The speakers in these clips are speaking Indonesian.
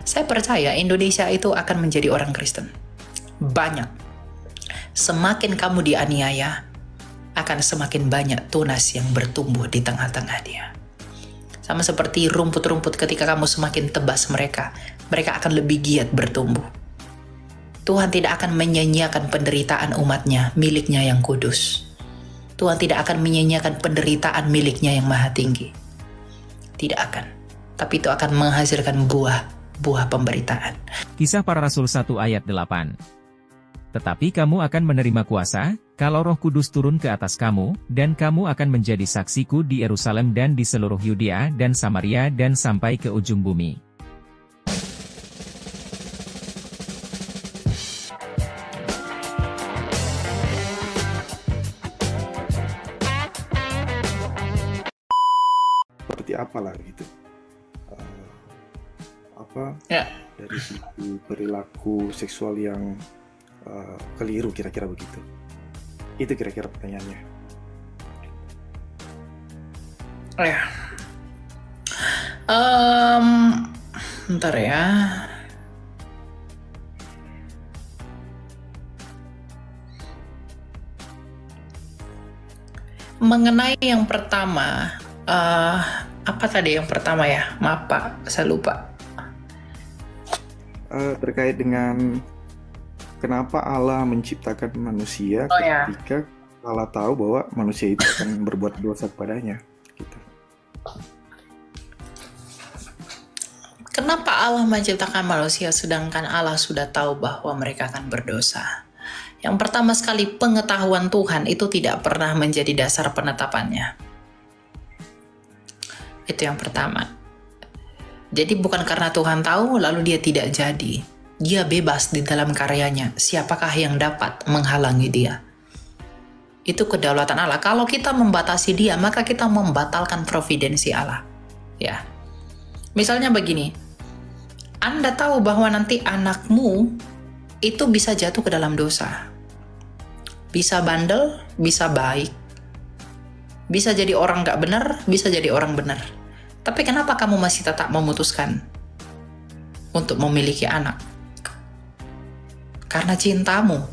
Saya percaya Indonesia itu akan menjadi orang Kristen. Banyak. Semakin kamu dianiaya, akan semakin banyak tunas yang bertumbuh di tengah-tengah dia. Sama seperti rumput-rumput ketika kamu semakin tebas mereka akan lebih giat bertumbuh. Tuhan tidak akan menyia-nyiakan penderitaan umatnya, miliknya yang kudus. Tuhan tidak akan menyia-nyiakan penderitaan miliknya yang maha tinggi. Tidak akan. Tapi itu akan menghasilkan buah pemberitaan. Kisah Para Rasul 1 ayat 8. Tetapi kamu akan menerima kuasa, kalau Roh Kudus turun ke atas kamu, dan kamu akan menjadi saksiku di Yerusalem dan di seluruh Yudea dan Samaria dan sampai ke ujung bumi. Seperti apalah gitu. Dari sisi perilaku seksual yang keliru, kira-kira begitu. Itu kira-kira pertanyaannya. Bentar ya. Mengenai yang pertama, apa tadi yang pertama ya? Maaf Pak, saya lupa. Terkait dengan kenapa Allah menciptakan manusia ketika Allah tahu bahwa manusia itu akan berbuat dosa kepadanya, gitu. Kenapa Allah menciptakan manusia sedangkan Allah sudah tahu bahwa mereka akan berdosa? Yang pertama sekali, pengetahuan Tuhan itu tidak pernah menjadi dasar penetapannya. Itu yang pertama. Jadi bukan karena Tuhan tahu lalu dia tidak jadi. Dia bebas di dalam karyanya. Siapakah yang dapat menghalangi dia? Itu kedaulatan Allah. Kalau kita membatasi dia, maka kita membatalkan providensi Allah. Ya. Misalnya begini. Anda tahu bahwa nanti anakmu itu bisa jatuh ke dalam dosa. Bisa bandel, bisa baik. Bisa jadi orang gak benar, bisa jadi orang benar. Tapi kenapa kamu masih tetap memutuskan untuk memiliki anak? Karena cintamu.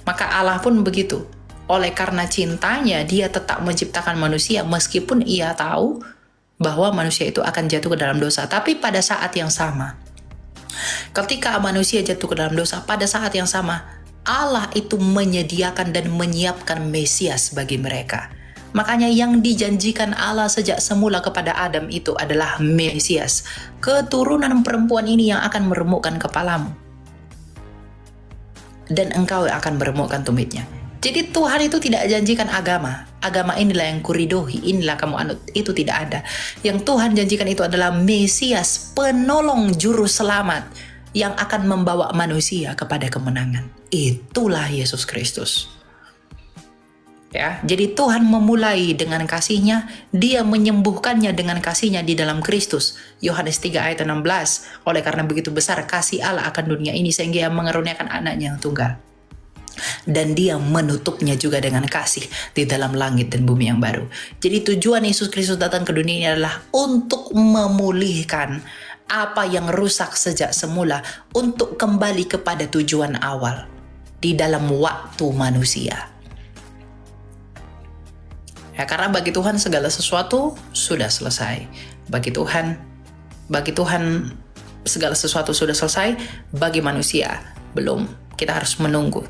Maka Allah pun begitu. Oleh karena cintanya, dia tetap menciptakan manusia meskipun ia tahu bahwa manusia itu akan jatuh ke dalam dosa. Tapi pada saat yang sama, ketika manusia jatuh ke dalam dosa, pada saat yang sama, Allah itu menyediakan dan menyiapkan Mesias bagi mereka. Makanya yang dijanjikan Allah sejak semula kepada Adam itu adalah Mesias. Keturunan perempuan ini yang akan meremukkan kepalamu. Dan engkau akan meremukkan tumitnya. Jadi Tuhan itu tidak janjikan agama. Agama inilah yang kuridohi, inilah kamu anut. Itu tidak ada. Yang Tuhan janjikan itu adalah Mesias, penolong juru selamat yang akan membawa manusia kepada kemenangan. Itulah Yesus Kristus. Ya, jadi Tuhan memulai dengan kasih-Nya, Dia menyembuhkannya dengan kasih-Nya di dalam Kristus. Yohanes 3 ayat 16. Oleh karena begitu besar kasih Allah akan dunia ini sehingga Ia mengaruniakan anaknya yang tunggal. Dan Dia menutupnya juga dengan kasih di dalam langit dan bumi yang baru. Jadi tujuan Yesus Kristus datang ke dunia ini adalah untuk memulihkan apa yang rusak sejak semula, untuk kembali kepada tujuan awal di dalam waktu manusia. Ya, karena bagi Tuhan segala sesuatu sudah selesai. Bagi Tuhan segala sesuatu sudah selesai, bagi manusia belum. Kita harus menunggu.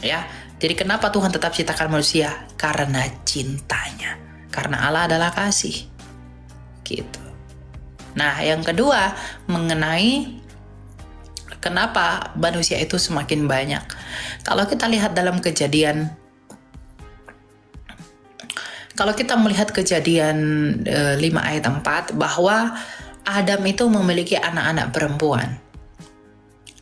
Ya, jadi kenapa Tuhan tetap ciptakan manusia? Karena cintanya. Karena Allah adalah kasih. Gitu. Nah, yang kedua mengenai kenapa manusia itu semakin banyak. Kalau kita lihat dalam Kalau kita melihat kejadian 5 ayat 4, bahwa Adam itu memiliki anak-anak perempuan.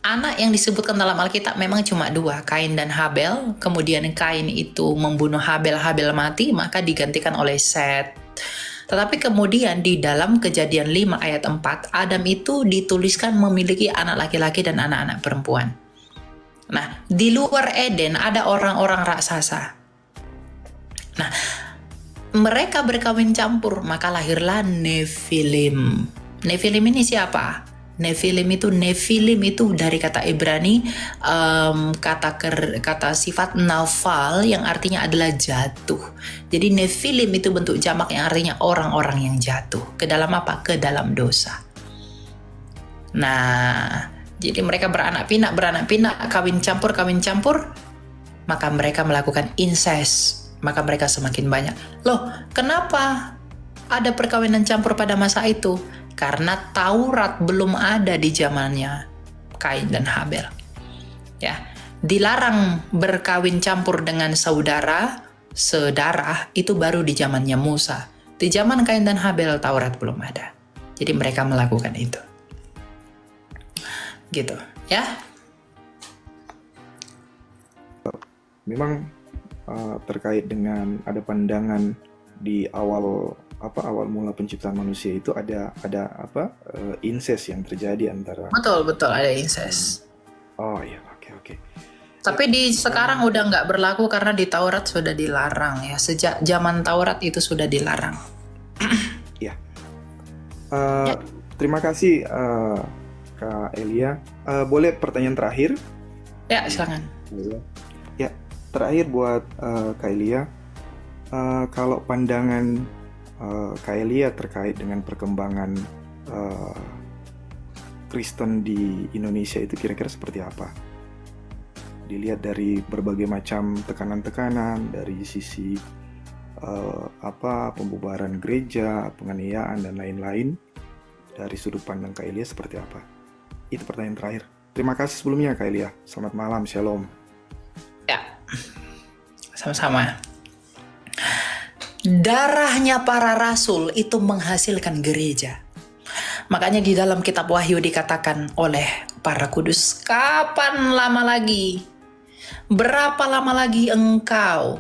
Anak yang disebutkan dalam Alkitab memang cuma 2, Kain dan Habel. Kemudian Kain itu membunuh Habel, Habel mati, maka digantikan oleh Set. Tetapi kemudian di dalam kejadian 5 ayat 4, Adam itu dituliskan memiliki anak laki-laki dan anak-anak perempuan. Nah, di luar Eden ada orang-orang raksasa. Nah, mereka berkawin campur, maka lahirlah Nefilim. Nefilim ini siapa? Nephilim itu dari kata Ibrani, kata sifat nafal yang artinya adalah jatuh. Jadi Nephilim itu bentuk jamak yang artinya orang-orang yang jatuh. Ke dalam apa? Ke dalam dosa. Nah, jadi mereka beranak pinak, kawin campur, maka mereka melakukan incest, maka mereka semakin banyak. Loh, kenapa ada perkawinan campur pada masa itu? Karena Taurat belum ada di zamannya Kain dan Habel. Ya, dilarang berkawin campur dengan sedarah itu baru di zamannya Musa. Di zaman Kain dan Habel Taurat belum ada. Jadi mereka melakukan itu. Gitu, ya. Memang terkait dengan ada pandangan di awal mula penciptaan manusia itu ada incest yang terjadi antara. Betul ada incest. Oh iya, oke. Tapi di sekarang udah nggak berlaku karena di Taurat sudah dilarang ya. Sejak zaman Taurat itu sudah dilarang. Ya. Terima kasih Kak Elia. Boleh pertanyaan terakhir? Ya, silakan. Ya, terakhir buat Kak Elia. Kalau pandangan Kak Elia terkait dengan perkembangan Kristen di Indonesia itu kira-kira seperti apa? Dilihat dari berbagai macam tekanan-tekanan dari sisi pembubaran gereja, penganiayaan dan lain-lain, dari sudut pandang Kak Elia seperti apa? Itu pertanyaan terakhir. Terima kasih sebelumnya Kak Elia. Selamat malam, shalom. Ya, sama-sama. Darahnya para rasul itu menghasilkan gereja. Makanya di dalam kitab Wahyu dikatakan oleh para kudus, kapan lama lagi? Berapa lama lagi engkau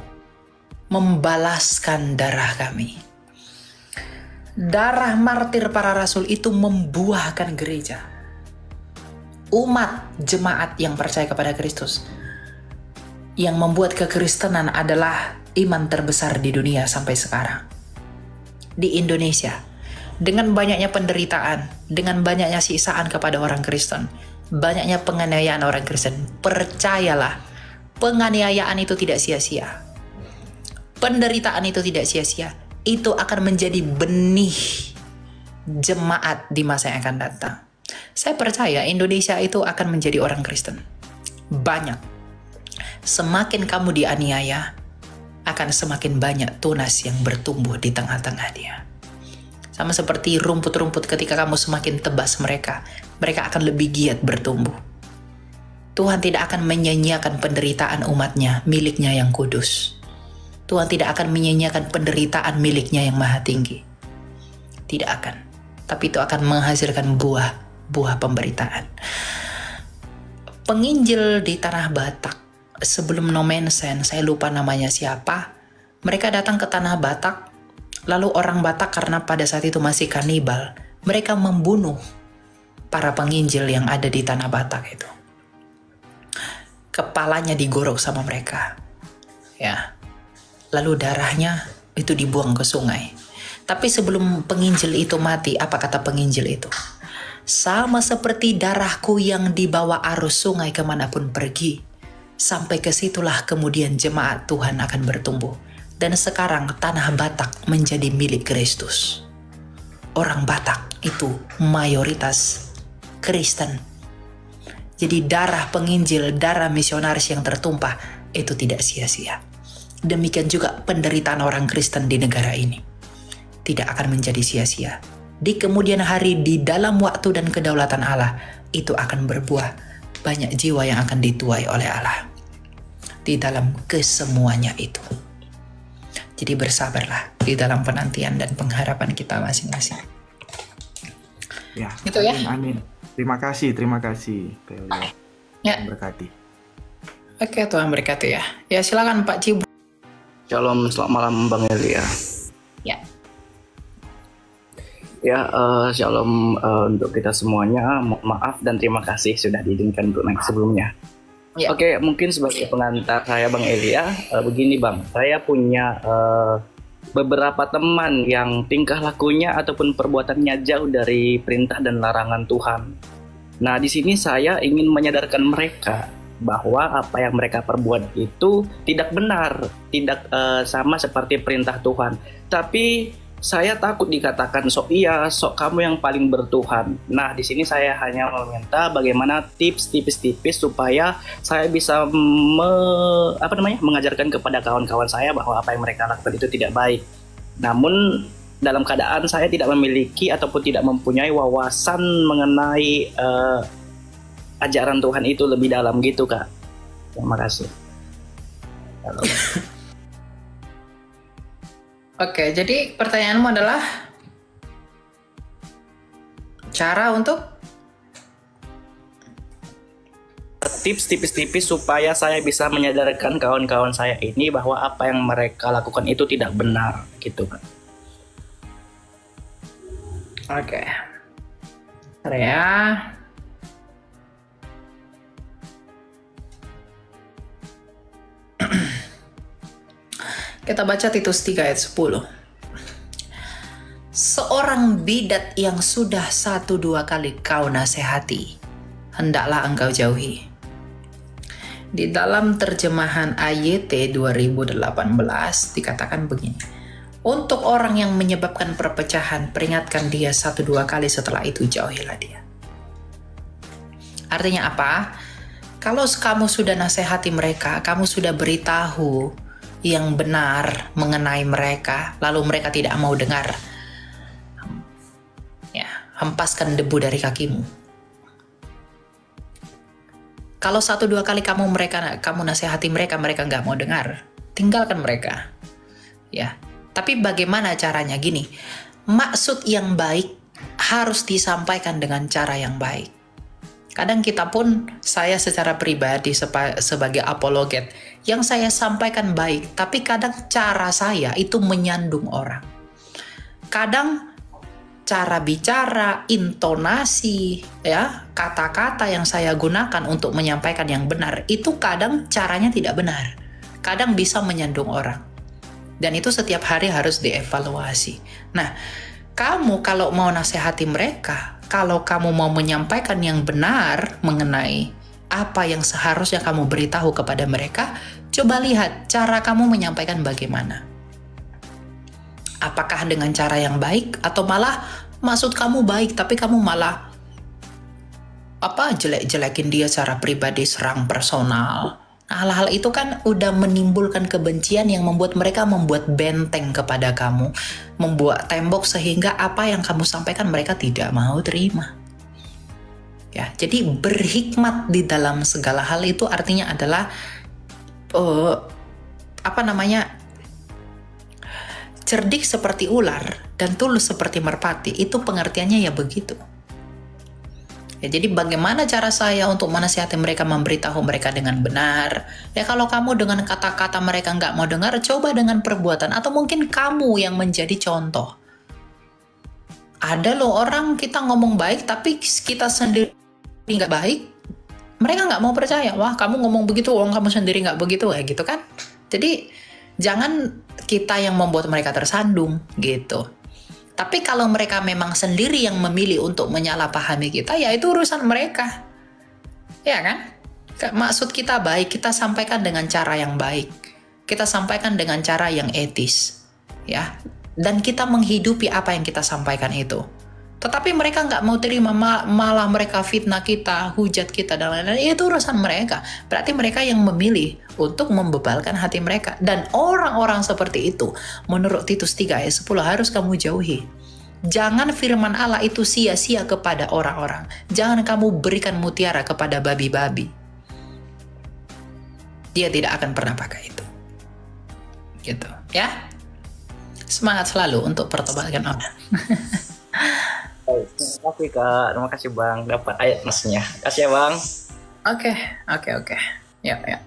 membalaskan darah kami? Darah martir para rasul itu membuahkan gereja. Umat jemaat yang percaya kepada Kristus. Yang membuat kekristenan adalah iman terbesar di dunia sampai sekarang. Di Indonesia, dengan banyaknya penderitaan, dengan banyaknya siksaan kepada orang Kristen, banyaknya penganiayaan orang Kristen, percayalah, penganiayaan itu tidak sia-sia. Penderitaan itu tidak sia-sia. Itu akan menjadi benih jemaat di masa yang akan datang. Saya percaya Indonesia itu akan menjadi orang Kristen. Banyak. Semakin kamu dianiaya, akan semakin banyak tunas yang bertumbuh di tengah-tengah dia. Sama seperti rumput-rumput ketika kamu semakin tebas mereka akan lebih giat bertumbuh. Tuhan tidak akan menyia-nyiakan penderitaan umatnya, miliknya yang kudus. Tuhan tidak akan menyia-nyiakan penderitaan miliknya yang maha tinggi. Tidak akan. Tapi itu akan menghasilkan buah pemberitaan. Penginjil di Tanah Batak, sebelum Nomensen, saya lupa namanya siapa, mereka datang ke Tanah Batak, lalu orang Batak karena pada saat itu masih kanibal, mereka membunuh para penginjil yang ada di Tanah Batak itu. Kepalanya digorok sama mereka. Ya. Lalu darahnya itu dibuang ke sungai. Tapi sebelum penginjil itu mati, apa kata penginjil itu? Sama seperti darahku yang dibawa arus sungai kemanapun pergi. Sampai ke situlah kemudian jemaat Tuhan akan bertumbuh. Dan sekarang Tanah Batak menjadi milik Kristus. Orang Batak itu mayoritas Kristen. Jadi darah penginjil, darah misionaris yang tertumpah itu tidak sia-sia. Demikian juga penderitaan orang Kristen di negara ini. Tidak akan menjadi sia-sia. Di kemudian hari, di dalam waktu dan kedaulatan Allah, itu akan berbuah. Banyak jiwa yang akan dituai oleh Allah. Di dalam kesemuanya itu. Jadi bersabarlah di dalam penantian dan pengharapan kita masing-masing. Ya, gitu ya. Amin. Terima kasih. Ya. Berkati. Oke, Tuhan berkati ya. Ya, silakan Pak Cibu. Shalom, selamat malam Bang Elia. Ya. Ya, shalom untuk kita semuanya. Mohon maaf dan terima kasih sudah diizinkan untuk naik sebelumnya. Ya. Oke, mungkin sebagai pengantar saya Bang Elia, begini Bang, saya punya beberapa teman yang tingkah lakunya ataupun perbuatannya jauh dari perintah dan larangan Tuhan. Nah, di sini saya ingin menyadarkan mereka bahwa apa yang mereka perbuat itu tidak benar, tidak sama seperti perintah Tuhan. Tapi saya takut dikatakan sok kamu yang paling bertuhan. Nah, di sini saya hanya meminta bagaimana tips tipis-tipis supaya saya bisa mengajarkan kepada kawan-kawan saya bahwa apa yang mereka lakukan itu tidak baik. Namun dalam keadaan saya tidak memiliki ataupun tidak mempunyai wawasan mengenai ajaran Tuhan itu lebih dalam gitu, Kak. Terima kasih. Halo. Oke, jadi pertanyaanmu adalah cara untuk tips tipis-tipis supaya saya bisa menyadarkan kawan-kawan saya ini bahwa apa yang mereka lakukan itu tidak benar gitu, Kak. Oke. Ya. Kita baca Titus 3 ayat 10. Seorang bidat yang sudah 1-2 kali kau nasihati, hendaklah engkau jauhi. Di dalam terjemahan AYT 2018 dikatakan begini. Untuk orang yang menyebabkan perpecahan, peringatkan dia 1-2 kali, setelah itu jauhilah dia. Artinya apa? Kalau kamu sudah nasihati mereka, kamu sudah beritahu yang benar mengenai mereka, lalu mereka tidak mau dengar, ya, hempaskan debu dari kakimu. Kalau 1-2 kali kamu nasihati mereka nggak mau dengar, tinggalkan mereka, ya. Tapi bagaimana caranya? Gini, maksud yang baik harus disampaikan dengan cara yang baik. Kadang kita pun, saya secara pribadi sebagai apologet, yang saya sampaikan baik, tapi kadang cara saya itu menyandung orang. Kadang cara bicara, intonasi, ya, kata-kata yang saya gunakan untuk menyampaikan yang benar, itu kadang caranya tidak benar. Kadang bisa menyandung orang. Dan itu setiap hari harus dievaluasi. Nah, kamu kalau mau nasihati mereka, kalau kamu mau menyampaikan yang benar mengenai apa yang seharusnya kamu beritahu kepada mereka, coba lihat cara kamu menyampaikan bagaimana. Apakah dengan cara yang baik, atau malah maksud kamu baik tapi kamu malah jelek-jelekin dia secara pribadi, serang personal. Nah, hal-hal itu kan udah menimbulkan kebencian yang membuat mereka membuat benteng kepada kamu, membuat tembok sehingga apa yang kamu sampaikan mereka tidak mau terima. Ya, jadi berhikmat di dalam segala hal itu artinya adalah cerdik seperti ular dan tulus seperti merpati. Itu pengertiannya ya begitu. Ya, jadi bagaimana cara saya untuk menasihati mereka, memberitahu mereka dengan benar? Ya, kalau kamu dengan kata-kata mereka nggak mau dengar, coba dengan perbuatan. Atau mungkin kamu yang menjadi contoh. Ada loh orang kita ngomong baik, tapi kita sendiri nggak baik. Mereka nggak mau percaya. Wah, kamu ngomong begitu, kamu sendiri nggak begitu, ya gitu kan? Jadi jangan kita yang membuat mereka tersandung gitu. Tapi kalau mereka memang sendiri yang memilih untuk menyalahpahami kita, ya itu urusan mereka. Ya kan? Maksud kita baik, kita sampaikan dengan cara yang baik. Kita sampaikan dengan cara yang etis. Ya. Dan kita menghidupi apa yang kita sampaikan itu. Tetapi mereka nggak mau terima, malah mereka fitnah kita, hujat kita, dan lain-lain. Itu urusan mereka. Berarti mereka yang memilih untuk membebalkan hati mereka. Dan orang-orang seperti itu, menurut Titus 3 ayat 10 harus kamu jauhi. Jangan firman Allah itu sia-sia kepada orang-orang. Jangan kamu berikan mutiara kepada babi-babi. Dia tidak akan pernah pakai itu. Gitu, ya. Semangat selalu untuk pertobatkan orang. Terima kasih Kak, terima kasih Bang, dapat ayat masnya. Kasih ya Bang. Oke. Ya.